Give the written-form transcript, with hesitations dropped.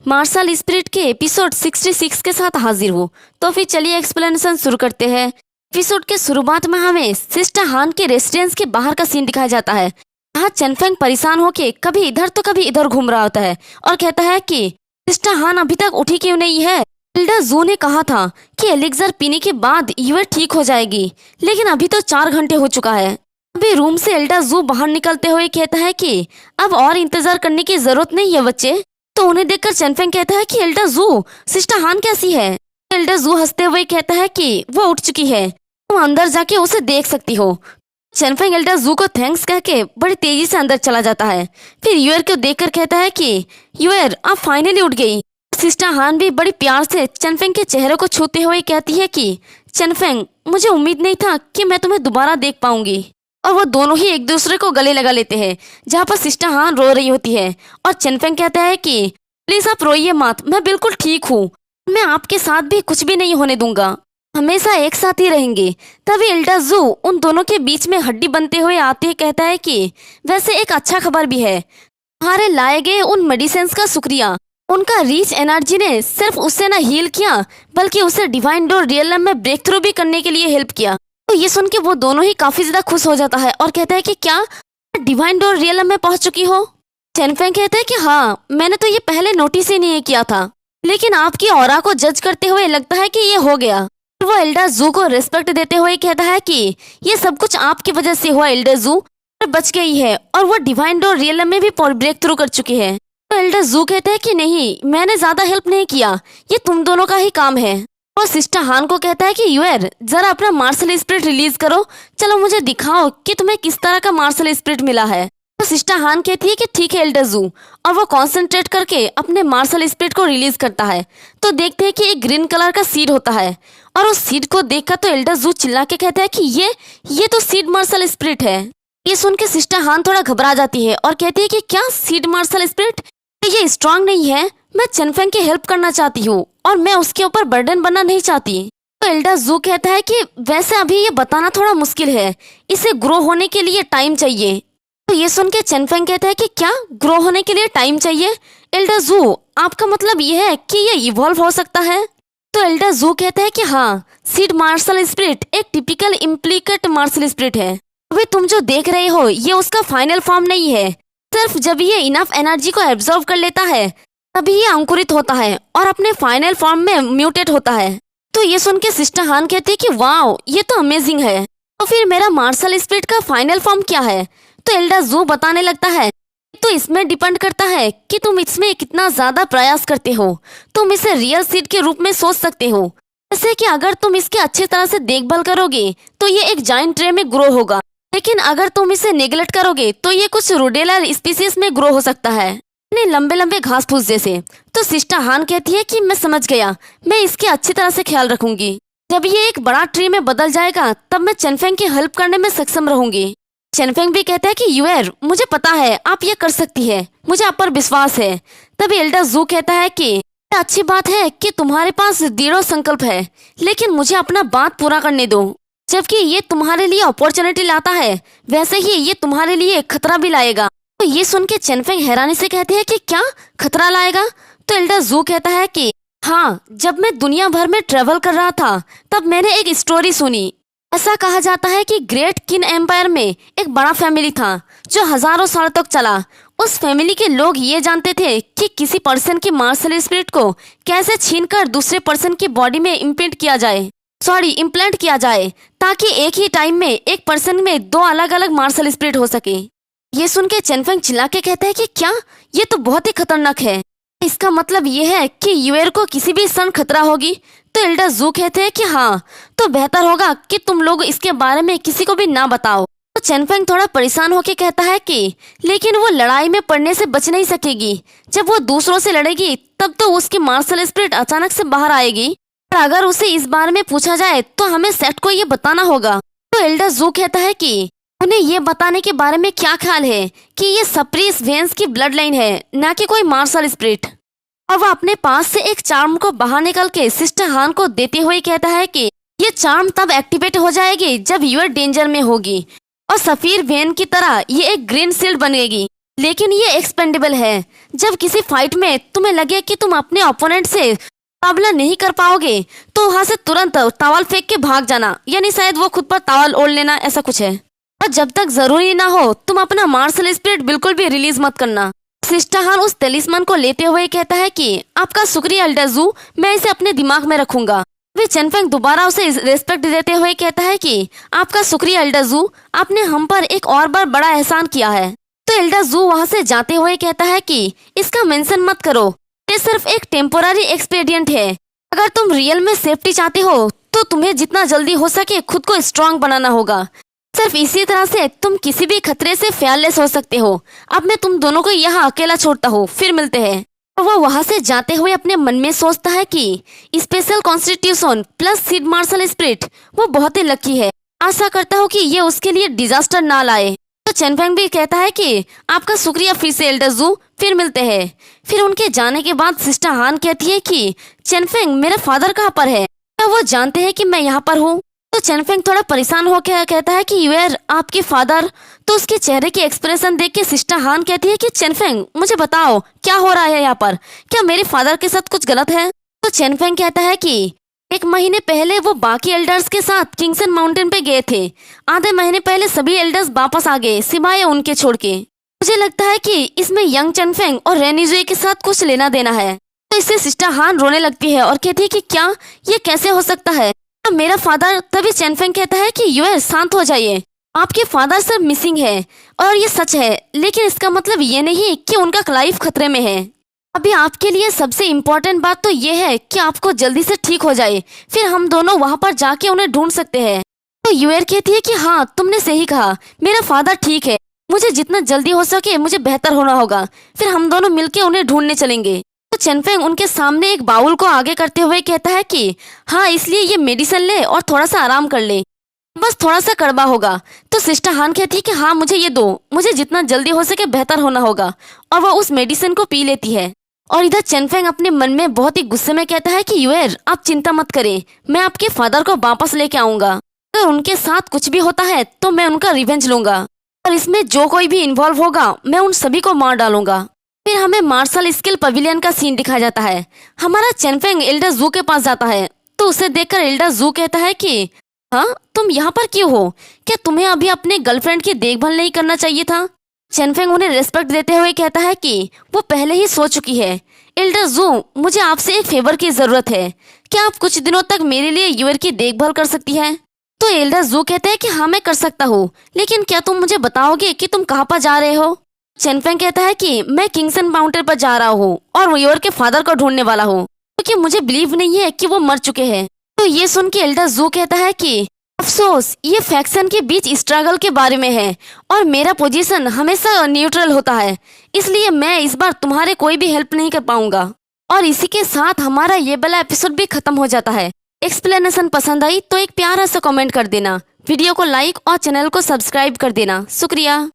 Martial spirit के episode 66 के साथ हाजिर हूँ। तो फिर चलिए एक्सप्लेनेशन शुरू करते हैं। एपिसोड के शुरुआत में हमें सिस्टर हान के रेसिडेंस के बाहर का सीन दिखाया जाता है। यहाँ चनफेंग परेशान होके कभी इधर तो कभी इधर घूम रहा होता है और कहता है कि सिस्टर हान अभी तक उठी क्यों नहीं है। एल्डर जू ने कहा था कि एलिक्सर पीने के बाद यूए ठीक हो जाएगी, लेकिन अभी तो 4 घंटे हो चुका है। अभी रूम से एल्डर जू बाहर निकलते हुए कहता है कि अब और इंतजार करने की जरूरत नहीं है बच्चे। तो उन्हें देखकर चनफेंग कहता है कि एल्डर जू, सिस्टर हान कैसी है। एल्डर जू हंसते हुए कहता है कि वो उठ चुकी है, तुम अंदर जाके उसे देख सकती हो। चनफेंग एल्डर जू को थैंक्स कह के बड़ी तेजी से अंदर चला जाता है। फिर यूएर को देखकर कहता है कि यूएर आप फाइनली उठ गई। सिस्टर हान भी बड़ी प्यार से चनफेंग के चेहरे को छूते हुए कहती है कि चनफेंग, मुझे उम्मीद नहीं था कि मैं तुम्हें दोबारा देख पाऊंगी। और वो दोनों ही एक दूसरे को गले लगा लेते हैं, जहाँ पर सिस्टर हान रो रही होती है और चनफेंग कहता है कि प्लीज आप रोइए मत, मैं बिल्कुल ठीक हूँ, मैं आपके साथ भी कुछ भी नहीं होने दूंगा, हमेशा एक साथ ही रहेंगे। तभी एल्डर जू उन दोनों के बीच में हड्डी बनते हुए आते कहता है कि वैसे एक अच्छा खबर भी है, तुम्हारे लाए गए उन मेडिसिन का शुक्रिया। उनका रीच एनर्जी ने सिर्फ उसे न हील किया बल्कि उसे डिवाइन डोर रियलम में ब्रेक थ्रू भी करने के लिए हेल्प किया। तो ये सुन के वो दोनों ही काफी ज्यादा खुश हो जाता है और कहता है कि क्या डिवाइन डोर रियलम में पहुंच चुकी हो। चनफेंग कहता है कि हाँ, मैंने तो ये पहले नोटिस ही नहीं किया था, लेकिन आपकी ऑरा को जज करते हुए लगता है कि ये हो गया। वो एल्डर जू को रिस्पेक्ट देते हुए कहता है कि ये सब कुछ आपकी वजह से हुआ एल्डर जू, बच गई है और वो डिवाइन डोर रियलम में भी ब्रेक थ्रू कर चुकी है। तो एल्डर जू कहते हैं कि नहीं, मैंने ज्यादा हेल्प नहीं किया, ये तुम दोनों का ही काम है। और सिस्टर हान को कहता है कि यूएर जरा अपना मार्शल स्पिरिट रिलीज करो, चलो मुझे दिखाओ कि तुम्हें किस तरह का मार्शल स्पिरिट मिला है। तो सिस्टर हान कहती है कि ठीक है एल्डर जू, और वो कंसंट्रेट करके अपने मार्शल स्पिरिट को रिलीज करता है। तो देखते हैं कि एक ग्रीन कलर का सीड होता है और उस सीड को देखकर तो एल्डर जू चिल्ला के कहता है कि ये तो सीड मार्शल स्पिरिट है। ये सुन के सिस्टर हान थोड़ा घबरा जाती है और कहती है कि क्या सीड मार्शल स्पिरिट, ये स्ट्रांग नहीं है, मैं चनफेंग की हेल्प करना चाहती हूँ और मैं उसके ऊपर बर्डन बनना नहीं चाहती। तो एल्डर जू कहता है कि वैसे अभी ये बताना थोड़ा मुश्किल है, इसे ग्रो होने के लिए टाइम चाहिए। तो ये सुन के चनफेंग कहता है कि क्या ग्रो होने के लिए टाइम चाहिए। एल्डर जू, आपका मतलब ये है कि ये इवॉल्व हो सकता है। तो एल्डर जू कहता है कि हाँ, सीड मार्शल स्पिरिट एक टिपिकल इम्प्लीकेट मार्शल स्पिरिट है। अभी तुम जो देख रहे हो ये उसका फाइनल फॉर्म नहीं है, सिर्फ जब ये इनफ एनर्जी को एब्जॉर्व कर लेता है तभी ये अंकुरित होता है और अपने फाइनल फॉर्म में म्यूटेट होता है। तो ये सुन के सिस्टर हान कहती है कि वाओ, ये तो अमेजिंग है, तो फिर मेरा मार्शल स्पिरिट का फाइनल फॉर्म क्या है। तो एल्डर जू बताने लगता है तो इसमें डिपेंड करता है कि तुम इसमें कितना ज्यादा प्रयास करते हो। तुम इसे रियल सीड के रूप में सोच सकते हो, जैसे कि अगर तुम इसके अच्छी तरह से देखभाल करोगे तो ये एक जाइंट ट्रे में ग्रो होगा, लेकिन अगर तुम इसे नेग्लेक्ट करोगे तो ये कुछ रोडेला स्पीसीज में ग्रो हो सकता है, लंबे लंबे घास फूस जैसे। तो सिस्टर हान कहती है कि मैं समझ गया, मैं इसकी अच्छी तरह से ख्याल रखूंगी। जब ये एक बड़ा ट्री में बदल जाएगा तब मैं चनफेंग की हेल्प करने में सक्षम रहूंगी। चनफेंग भी कहता है कि यूएर, मुझे पता है आप ये कर सकती है, मुझे आप पर विश्वास है। तभी एल्डर जू कहता है कि अच्छी बात है कि तुम्हारे पास दृढ़ संकल्प है, लेकिन मुझे अपना बात पूरा करने दो। जबकि ये तुम्हारे लिए अपॉर्चुनिटी लाता है, वैसे ही ये तुम्हारे लिए खतरा भी लाएगा। तो ये सुन के चनफेंग हैरानी से कहते हैं कि क्या खतरा लाएगा। तो एल्डर जू कहता है कि हाँ, जब मैं दुनिया भर में ट्रेवल कर रहा था तब मैंने एक स्टोरी सुनी। ऐसा कहा जाता है कि ग्रेट किन एम्पायर में एक बड़ा फैमिली था जो हजारों साल तक चला। उस फैमिली के लोग ये जानते थे कि किसी पर्सन की मार्शल स्पिरिट को कैसे छीनकर दूसरे पर्सन की बॉडी में इम्प्लांट किया जाए ताकि एक ही टाइम में एक पर्सन में 2 अलग अलग मार्शल स्पिरिट हो सके। ये सुन के चनफेंग चिल्ला के कहता है कि क्या, ये तो बहुत ही खतरनाक है, इसका मतलब ये है कि यूएर को किसी भी क्षण खतरा होगी। तो एल्डर जू कहते हैं कि हाँ, तो बेहतर होगा कि तुम लोग इसके बारे में किसी को भी ना बताओ। तो चनफेंग थोड़ा परेशान होकर कहता है कि लेकिन वो लड़ाई में पड़ने से बच नहीं सकेगी, जब वो दूसरों से लड़ेगी तब तो उसकी मार्शल स्पिरिट अचानक से बाहर आएगी, और अगर उसे इस बारे में पूछा जाए तो हमें सेट को ये बताना होगा। तो एल्डर जू कहता है कि उन्हें ये बताने के बारे में क्या ख्याल है कि ये सप्रीस वेंस की ब्लड लाइन है, ना कि कोई मार्शल स्पिरिट। और वह अपने पास से एक चार्म को बाहर निकल के सिस्टर हान को देते हुए कहता है कि ये चार्म तब एक्टिवेट हो जाएगी जब यूएर डेंजर में होगी और सफीर वेन की तरह ये एक ग्रीन शील्ड बनेगी। लेकिन ये एक्सपेंडेबल है। जब किसी फाइट में तुम्हें लगे कि तुम अपने ओपोनेंट से मुकाबला नहीं कर पाओगे तो वहां से तुरंत तवाल फेंक के भाग जाना, यानी शायद वो खुद पर तवाल ओढ़ लेना, ऐसा कुछ है। और जब तक जरूरी ना हो तुम अपना मार्शल स्पिरिट बिल्कुल भी रिलीज मत करना। सिस्टा हान उस तेलिस्मान को लेते हुए कहता है कि आपका शुक्रिया एल्डर जू, मैं इसे अपने दिमाग में रखूंगा। वे चेनफेंग दोबारा उसे रेस्पेक्ट देते हुए कहता है कि आपका शुक्रिया एल्डर जू, आपने हम पर एक और बार बड़ा एहसान किया है। तो एल्डर जू वहां से जाते हुए कहता है कि इसका मेंशन मत करो, ये सिर्फ एक टेम्पोररी एक्सपीडियंट है। अगर तुम रियल में सेफ्टी चाहते हो तो तुम्हें जितना जल्दी हो सके खुद को स्ट्रांग बनाना होगा। सिर्फ इसी तरह से तुम किसी भी खतरे से फेयरलेस हो सकते हो। अब मैं तुम दोनों को यहाँ अकेला छोड़ता हूँ, फिर मिलते हैं। और वो वहां से जाते हुए अपने मन में सोचता है कि special constitution plus seed martial spirit वो बहुत ही लकी है। आशा करता हूँ कि ये उसके लिए डिजास्टर ना लाए। तो चेनफेंग भी कहता है कि आपका शुक्रिया फिर से एल्डर जू, फिर मिलते हैं। फिर उनके जाने के बाद सिस्टर हान कहती है कि चेनफेंग मेरा फादर कहाँ पर है, क्या वो जानते हैं कि मैं यहाँ पर हूँ? तो चेनफेंग थोड़ा परेशान होकर कहता है कि यूर आपके फादर। तो उसके चेहरे की एक्सप्रेशन देख के सिस्टर हान कहती है कि चेनफेंग मुझे बताओ क्या हो रहा है यहाँ पर, क्या मेरे फादर के साथ कुछ गलत है? तो चेनफेंग कहता है कि 1 महीने पहले वो बाकी एल्डर्स के साथ किंगसन माउंटेन पे गए थे। आधे महीने पहले सभी एल्डर्स वापस आ गए सिवाय उनके छोड़ के। मुझे लगता है कि इसमें यंग चेनफेंग और रेनिजुए के साथ कुछ लेना देना है। तो इससे सिस्टर हान रोने लगती है और कहती है कि क्या ये कैसे हो सकता है, मेरा फादर? तभी चेनफेंग कहता है कि यूर शांत हो जाइए, आपके फादर सर मिसिंग है और ये सच है, लेकिन इसका मतलब ये नहीं कि उनका लाइफ खतरे में है। अभी आपके लिए सबसे इम्पोर्टेंट बात तो ये है कि आपको जल्दी से ठीक हो जाए, फिर हम दोनों वहाँ पर जाके उन्हें ढूंढ सकते हैं। तो यूर कहती है कि हाँ तुमने सही कहा, मेरा फादर ठीक है, मुझे जितना जल्दी हो सके मुझे बेहतर होना होगा, फिर हम दोनों मिलके उन्हें ढूंढने चलेंगे। तो चेनफेंग उनके सामने एक बाउल को आगे करते हुए कहता है कि हाँ इसलिए ये मेडिसिन ले और थोड़ा सा आराम कर ले, बस थोड़ा सा कड़वा होगा। तो सिस्टर हान कहती है कि हाँ मुझे ये दो, मुझे जितना जल्दी हो सके बेहतर होना होगा। और वो उस मेडिसिन को पी लेती है। और इधर चेनफेंग अपने मन में बहुत ही गुस्से में कहता है कि यूर आप चिंता मत करें, मैं आपके फादर को वापस लेके आऊंगा। अगर उनके साथ कुछ भी होता है तो मैं उनका रिवेंज लूंगा और इसमें जो कोई भी इन्वॉल्व होगा मैं उन सभी को मार डालूंगा। फिर हमें मार्शल स्किल पवेलियन का सीन दिखाया जाता है। हमारा चेनफेंग एल्डर जू के पास जाता है तो उसे देखकर एल्डर जू कहता है कि हाँ तुम यहाँ पर क्यों हो, क्या तुम्हें अभी अपने गर्लफ्रेंड की देखभाल नहीं करना चाहिए था? चेनफेंग उन्हें रिस्पेक्ट देते हुए कहता है कि वो पहले ही सो चुकी है। एल्डर जू मुझे आपसे एक फेवर की जरूरत है, क्या आप कुछ दिनों तक मेरे लिए यूर की देखभाल कर सकती है? तो एल्डर जू कहते हैं कि हाँ मैं कर सकता हूँ, लेकिन क्या तुम मुझे बताओगे कि तुम कहाँ पर जा रहे हो? चेनफेंग कहता है कि मैं किंगसन माउंटेन पर जा रहा हूँ और यूर के फादर को ढूंढने वाला हूँ, क्योंकि मुझे बिलीव नहीं है कि वो मर चुके हैं। तो ये सुन के एल्डर जू कहता है कि अफसोस ये फैक्शन के बीच स्ट्रगल के बारे में है और मेरा पोजीशन हमेशा न्यूट्रल होता है, इसलिए मैं इस बार तुम्हारे कोई भी हेल्प नहीं कर पाऊंगा। और इसी के साथ हमारा ये वाला एपिसोड भी खत्म हो जाता है। एक्सप्लेनेशन पसंद आई तो एक प्यारा सा कमेंट कर देना, वीडियो को लाइक और चैनल को सब्सक्राइब कर देना। शुक्रिया।